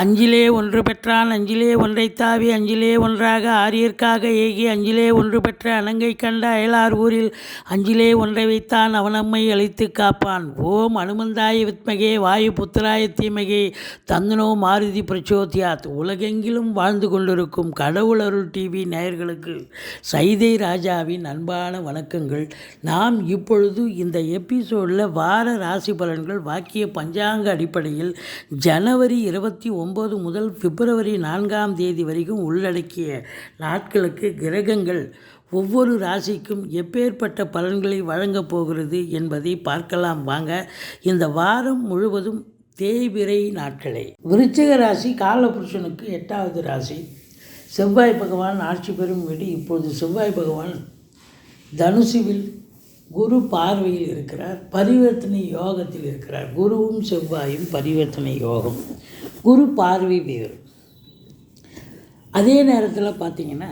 அஞ்சிலே ஒன்று பெற்றான் அஞ்சிலே ஒன்றைத் தாவி அஞ்சிலே ஒன்றாக ஆரியர்க்காக ஏகி அஞ்சிலே ஒன்று பெற்ற அணங்கை கண்ட அயலார் ஊரில் அஞ்சிலே ஒன்றை வைத்தான் அவனம்மை அழித்து காப்பான். ஓம் அனுமந்தாய வித்மகே வாயு புத்திராய தீமகே தந்தனோ மாருதி பிரச்சோதியாத். உலகெங்கிலும் வாழ்ந்து கொண்டிருக்கும் கடவுள் அருள் டிவி நேயர்களுக்கு சைதை ராஜாவின் அன்பான வணக்கங்கள். நாம் இப்பொழுது இந்த எபிசோடில் வார ராசி பலன்கள் வாக்கிய பஞ்சாங்க அடிப்படையில் ஜனவரி 29 முதல் பிப்ரவரி 4ஆம் தேதி வரைக்கும் உள்ளடக்கிய நாட்களுக்கு கிரகங்கள் ஒவ்வொரு ராசிக்கும் எப்பேற்பட்ட பலன்களை வழங்கப் போகிறது என்பதை பார்க்கலாம் வாங்க. இந்த வாரம் முழுவதும் தேய்பிறை நாட்களே. விருச்சிக ராசி காலபுருஷனுக்கு 8வது ராசி. செவ்வாய் பகவான் ஆட்சி பெறும் வீடு. இப்போது செவ்வாய் பகவான் தனுசுவில் குரு பார்வையில் இருக்கிறார். பரிவர்த்தனை யோகத்தில் இருக்கிறார். குருவும் செவ்வாயும் பரிவர்த்தனை யோகம். குரு பார்வை வேறு. அதே நேரத்தில் பார்த்திங்கன்னா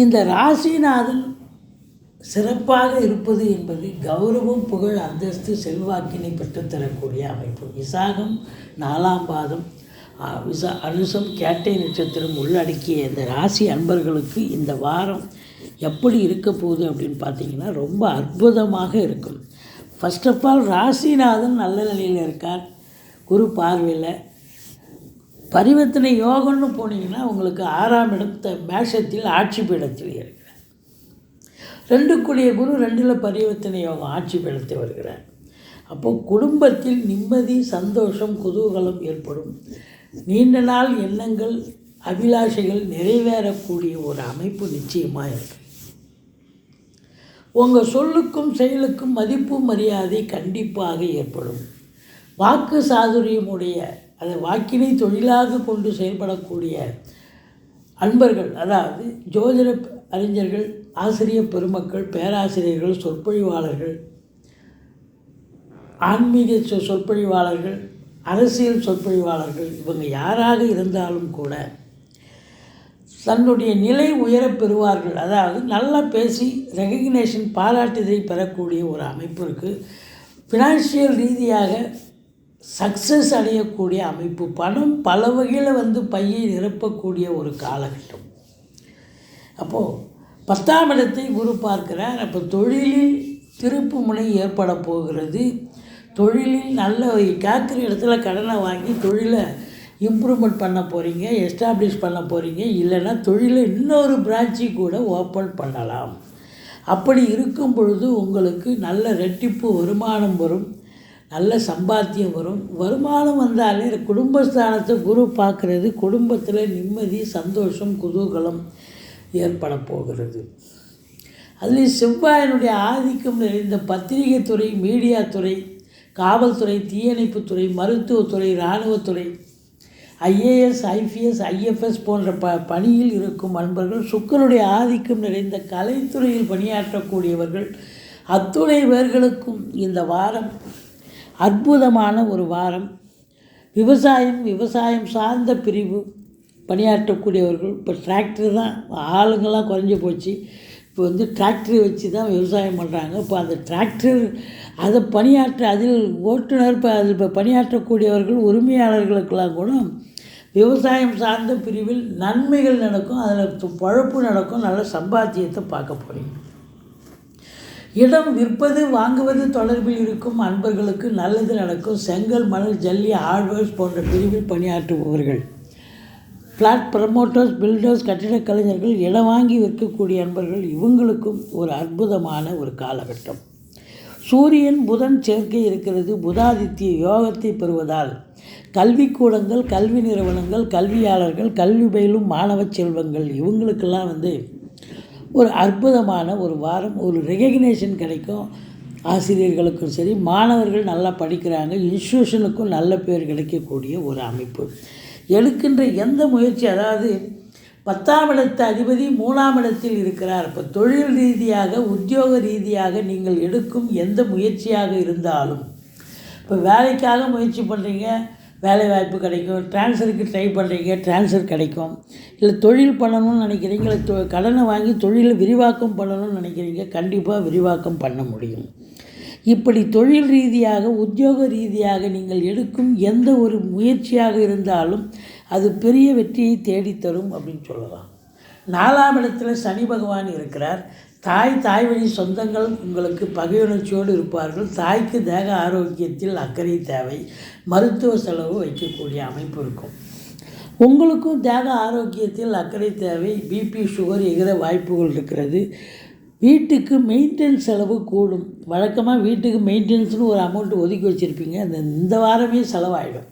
இந்த ராசிநாதன் சிறப்பாக இருப்பது என்பது கௌரவம், புகழ், அந்தஸ்து, செல்வாக்கினை பெற்றுத்தரக்கூடிய அமைப்பு. விசாகம் 4ஆம் பாதம், அனுசம், கேட்டை நட்சத்திரம் உள்ளடக்கிய இந்த ராசி அன்பர்களுக்கு இந்த வாரம் எப்படி இருக்க போகுது அப்படின்னு பார்த்தீங்கன்னா ரொம்ப அற்புதமாக இருக்கும். ஃபர்ஸ்ட் ஆஃப் ஆல் ராசிநாதன் நல்ல நிலையில் இருக்கார். குரு பார்வையில் பரிவர்த்தனை யோகம்னு போனீங்கன்னா உங்களுக்கு 6ஆம் இடம் மேஷத்தில் ஆட்சி பீடத்தில் இருக்கிறார். 2 குரு 2ல் பரிவர்த்தனை யோகம் ஆட்சி பீடத்தில் வருகிறார். அப்போது குடும்பத்தில் நிம்மதி, சந்தோஷம், குதூகலம் ஏற்படும். நீண்ட நாள் எண்ணங்கள், அபிலாஷைகள் நிறைவேறக்கூடிய ஒரு அமைப்பு நிச்சயமாக இருக்குது. உங்கள் சொல்லுக்கும் செயலுக்கும் மதிப்பு, மரியாதை கண்டிப்பாக ஏற்படும். வாக்கு சாதுரியமுடைய அதை வாக்கினை தொழிலாக கொண்டு செயல்படக்கூடிய அன்பர்கள், அதாவது ஜோதிட அறிஞர்கள், ஆசிரியர் பெருமக்கள், பேராசிரியர்கள், சொற்பொழிவாளர்கள், ஆன்மீக சொற்பொழிவாளர்கள், அரசியல் சொற்பொழிவாளர்கள், இவங்க யாராக இருந்தாலும் கூட தன்னுடைய நிலை உயரப் பெறுவார்கள். அதாவது நல்லா பேசி ரெகக்னேஷன், பாராட்டுதலை பெறக்கூடிய ஒரு அமைப்பு இருக்குது. ஃபினான்ஷியல் ரீதியாக சக்ஸஸ் அடையக்கூடிய அமைப்பு. பணம் பல வகையில் பையை நிரப்பக்கூடிய ஒரு காலகட்டம். அப்போது 10ஆம் இடத்தை குரு பார்க்கிறார். அப்போ தொழிலில் திருப்பு முனை ஏற்பட போகிறது. தொழிலில் நல்ல கேட்குற இடத்துல கடனை வாங்கி தொழிலை இம்ப்ரூவ்மெண்ட் பண்ண போகிறீங்க, எஸ்டாப்ளிஷ் பண்ண போகிறீங்க. இல்லைன்னா தொழிலை இன்னொரு பிரான்ச்சு கூட ஓப்பன் பண்ணலாம். அப்படி இருக்கும் பொழுது உங்களுக்கு நல்ல ரெட்டிப்பு வருமானம் வரும், நல்ல சம்பாத்தியம் வரும். வருமானம் வந்தாலே குடும்பஸ்தானத்தை குரு பார்க்குறது, குடும்பத்தில் நிம்மதி, சந்தோஷம், குதூகலம் ஏற்பட போகிறது. அதுலேயும் செவ்வாயினுடைய ஆதிக்கம் நிறைந்த பத்திரிகை துறை, மீடியா துறை, காவல்துறை, தீயணைப்புத்துறை, மருத்துவத்துறை, இராணுவத்துறை, ஐஏஎஸ், ஐபிஎஸ், ஐஎஃப்எஸ் போன்ற பணியில் இருக்கும் அன்பர்கள், சுக்கிரனுடைய ஆதிக்கம் நிறைந்த கலைத்துறையில் பணியாற்றக்கூடியவர்கள் அத்துணை பேர்களுக்கும் இந்த வாரம் அற்புதமான ஒரு வாரம். விவசாயம் சார்ந்த பிரிவு பணியாற்றக்கூடியவர்கள், இப்போ டிராக்டர் தான், ஆளுங்கள்லாம் குறைஞ்சி போச்சு. இப்போ டிராக்டர் வச்சு தான் விவசாயம் பண்ணுறாங்க. இப்போ அந்த டிராக்டர் அதை அதில் ஓட்டுநர், இப்போ பணியாற்றக்கூடியவர்கள், உரிமையாளர்களுக்கெல்லாம் கூட விவசாயம் சார்ந்த பிரிவில் நன்மைகள் நடக்கும். அதில் பழப்பு நடக்கும். நல்ல சம்பாத்தியத்தை பார்க்க போகிறீங்க. இடம் விற்பது, வாங்குவது தொடர்பில் இருக்கும் அன்பர்களுக்கு நல்லது நடக்கும். செங்கல், மணல், ஜல்லி, ஹார்ட்வேர்ஸ் போன்ற பிரிவில் பணியாற்றுபவர்கள், ஃப்ளாட் ப்ரமோட்டர்ஸ், பில்டர்ஸ், கட்டிடக் கலைஞர்கள், இடம் வாங்கி விற்கக்கூடிய அன்பர்கள், இவங்களுக்கும் ஒரு அற்புதமான ஒரு காலகட்டம். சூரியன் புதன் சேர்க்கை இருக்கிறது. புதாதித்ய யோகத்தை பெறுவதால் கல்விக்கூடங்கள், கல்வி நிறுவனங்கள், கல்வியாளர்கள், கல்வி பயிலும் மாணவ செல்வங்கள், இவங்களுக்கெல்லாம் ஒரு அற்புதமான ஒரு வாரம். ஒரு ரெகக்னேஷன் கிடைக்கும். ஆசிரியர்களுக்கும் சரி, மாணவர்கள் நல்லா படிக்கிறாங்க, இன்ஸ்டியூஷனுக்கும் நல்ல பேர் கிடைக்கக்கூடிய ஒரு அமைப்பு. எடுக்கின்ற எந்த முயற்சி, அதாவது 10ஆம் இடத்து அதிபதி 3ஆம் இடத்தில் இருக்கிறார். இப்போ தொழில் ரீதியாக, உத்தியோக ரீதியாக நீங்கள் எடுக்கும் எந்த முயற்சியாக இருந்தாலும், இப்போ வேலைக்காக முயற்சி பண்ணுறீங்க, வேலை வாய்ப்பு கிடைக்கும். ட்ரான்ஸ்ஃபருக்கு ட்ரை பண்ணுறீங்க, ட்ரான்ஸ்ஃபர் கிடைக்கும். இல்லை தொழில் பண்ணணும்னு நினைக்கிறீங்க, இல்லை கடனை வாங்கி தொழிலை விரிவாக்கம் பண்ணணும்னு நினைக்கிறீங்க, கண்டிப்பாக விரிவாக்கம் பண்ண முடியும். இப்படி தொழில் ரீதியாக உத்தியோக ரீதியாக நீங்கள் எடுக்கும் எந்த ஒரு முயற்சியாக இருந்தாலும் அது பெரிய வெற்றியை தேடித்தரும் அப்படின்னு சொல்லலாம். 4ஆம் இடத்துல சனி பகவான் இருக்கிறார். தாய் வழி சொந்தங்கள் உங்களுக்கு பகையுணர்ச்சியோடு இருப்பார்கள். தாய்க்கு தேக ஆரோக்கியத்தில் அக்கறை தேவை. மருத்துவ செலவு வைக்கக்கூடிய அமைப்பு இருக்கும். உங்களுக்கும் தேக ஆரோக்கியத்தில் அக்கறை தேவை. பிபி சுகர் எகிற வாய்ப்புகள் இருக்கிறது. வீட்டுக்கு மெயின்டெனன்ஸ் செலவு கூடும். வழக்கமாக வீட்டுக்கு மெயின்டெனன்ஸ்னு ஒரு அமௌண்ட்டு ஒதுக்கி வச்சுருப்பீங்க, இந்த வாரமே செலவாயிடும்.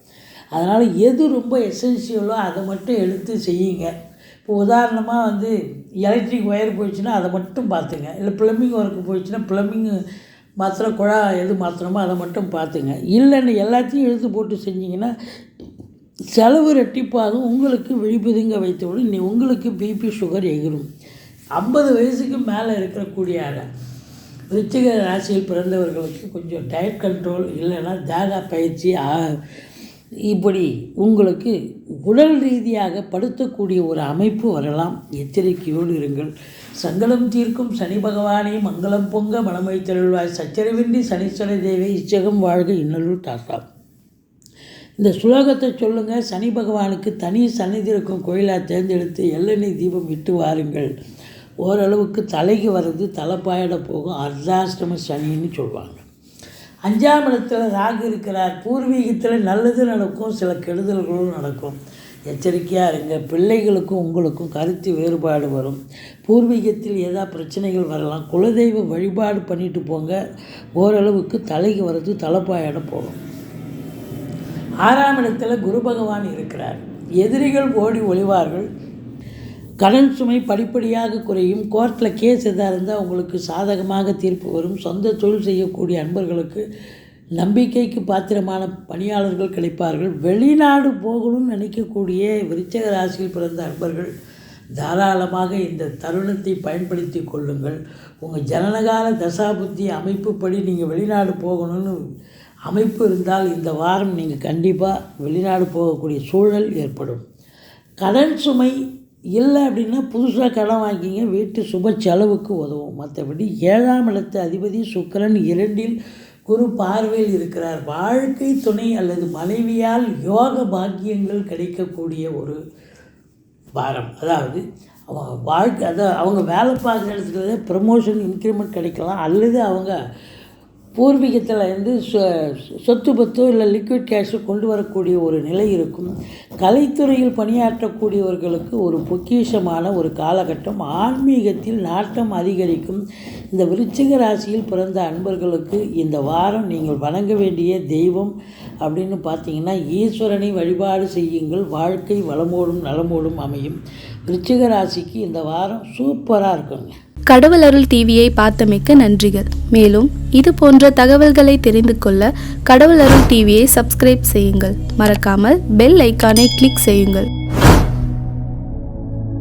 அதனால் எது ரொம்ப எசென்சியலோ அதை மட்டும் எடுத்து செய்யுங்க. இப்போ உதாரணமாக எலக்ட்ரிக் ஒயர் போயிடுச்சுன்னா அதை மட்டும் பார்த்துங்க. இல்லை ப்ளம்பிங் ஒர்க்கு போயிடுச்சுன்னா ப்ளம்பிங்கு மாத்திர குழாய் எது மாத்திரமோ அதை மட்டும் பார்த்துங்க. இல்லைன்னு எல்லாத்தையும் எடுத்து போட்டு செஞ்சிங்கன்னா செலவு ரெட்டிப்பாகும். உங்களுக்கு விழிப்புதுங்க வைத்தவுடன் உங்களுக்கு பிபி சுகர் எகிரும். 50 வயசுக்கு மேலே இருக்கக்கூடிய விருச்சிக ராசியில் பிறந்தவர்களுக்கு கொஞ்சம் டயட் கண்ட்ரோல் இல்லைன்னா தேக பயிற்சி இப்படி உங்களுக்கு உடல் ரீதியாக படுத்தக்கூடிய ஒரு அமைப்பு வரலாம். எச்சரிக்கையோடு இருங்கள். சங்கடம் தீர்க்கும் சனி பகவானே மங்களம் பொங்க மனமை தருள்வாய். சச்சரவின்றி சனீஸ்வர தேவை இச்சகம் வாழ்க இன்னலுள் டாட்டா. இந்த சுலோகத்தை சொல்லுங்கள். சனி பகவானுக்கு தனி சந்நிதி இருக்கும் கோயிலாக தேர்ந்தெடுத்து எள்ளெண்ணெய் தீபம் விட்டு வாருங்கள். ஓரளவுக்கு தலைக்கு வர்றது தலைப்பாயிட போகும். அர்த்தாஷ்டம சனின்னு சொல்லுவாங்க. 5ஆம் இடத்துல ராகு இருக்கிறார். பூர்வீகத்தில் நல்லது நடக்கும், சில கெடுதல்களும் நடக்கும். எச்சரிக்கையாக இருங்க. பிள்ளைகளுக்கும் உங்களுக்கும் கருத்து வேறுபாடு வரும். பூர்வீகத்தில் ஏதாவது பிரச்சனைகள் வரலாம். குலதெய்வ வழிபாடு பண்ணிட்டு போங்க. ஓரளவுக்கு தலைக்கு வர்றது தலைப்பாயிட போகும். 6ஆம் இடத்துல குரு பகவான் இருக்கிறார். எதிரிகள் ஓடி ஒளிவார்கள். கடன் சுமை படிப்படியாக குறையும். கோர்ட்டில் கேஸ் எதாக இருந்தால் உங்களுக்கு சாதகமாக தீர்ப்பு வரும். சொந்த தொழில் செய்யக்கூடிய அன்பர்களுக்கு நம்பிக்கைக்கு பாத்திரமான பணியாளர்கள் கிடைப்பார்கள். வெளிநாடு போகணும்னு நினைக்கக்கூடிய விருச்சிக ராசியில் பிறந்த அன்பர்கள் தாராளமாக இந்த தருணத்தை பயன்படுத்தி கொள்ளுங்கள். உங்கள் ஜனனகால தசாபுத்தி அமைப்புப்படி நீங்கள் வெளிநாடு போகணும்னு அமைப்பு இருந்தால் இந்த வாரம் நீங்கள் கண்டிப்பாக வெளிநாடு போகக்கூடிய சூழல் ஏற்படும். கடன் சுமை இல்லை அப்படின்னா புதுசாக கடன் வாங்கிங்க. வீட்டு சுப செலவுக்கு உதவும். மற்றபடி 7ஆம் இடத்து அதிபதி சுக்கிரன் 2இல் குரு பார்வையில் இருக்கிறார். வாழ்க்கை துணை அல்லது மனைவியால் யோக பாக்கியங்கள் கிடைக்கக்கூடிய ஒரு வாரம். அதாவது அவங்க வேலை பார்க்குற இடத்துல ப்ரமோஷன் இன்க்ரிமெண்ட் கிடைக்கலாம். அல்லது அவங்க பூர்வீகத்தில் இருந்து சொத்து பத்தோ இல்லை லிக்விட் கேஷோ கொண்டு வரக்கூடிய ஒரு நிலை இருக்கும். கலைத்துறையில் பணியாற்றக்கூடியவர்களுக்கு ஒரு பொக்கிஷமான ஒரு காலகட்டம். ஆன்மீகத்தில் நாட்டம் அதிகரிக்கும். இந்த விருச்சிக ராசியில் பிறந்த அன்பர்களுக்கு இந்த வாரம் நீங்கள் வணங்க வேண்டிய தெய்வம் அப்படின்னு பார்த்தீங்கன்னா ஈஸ்வரனை வழிபாடு செய்யுங்கள். வாழ்க்கை வளமோடும் நலமோடும் அமையும். விருச்சிக ராசிக்கு இந்த வாரம் சூப்பராக இருக்குங்க. கடவுள் அருள் டிவியை பார்த்தமைக்கு நன்றிகள். மேலும் இது போன்ற தகவல்களை தெரிந்து கொள்ள கடவுள் அருள் டிவியை சப்ஸ்கிரைப் செய்யுங்கள். மறக்காமல் பெல் ஐக்கானை கிளிக் செய்யுங்கள்.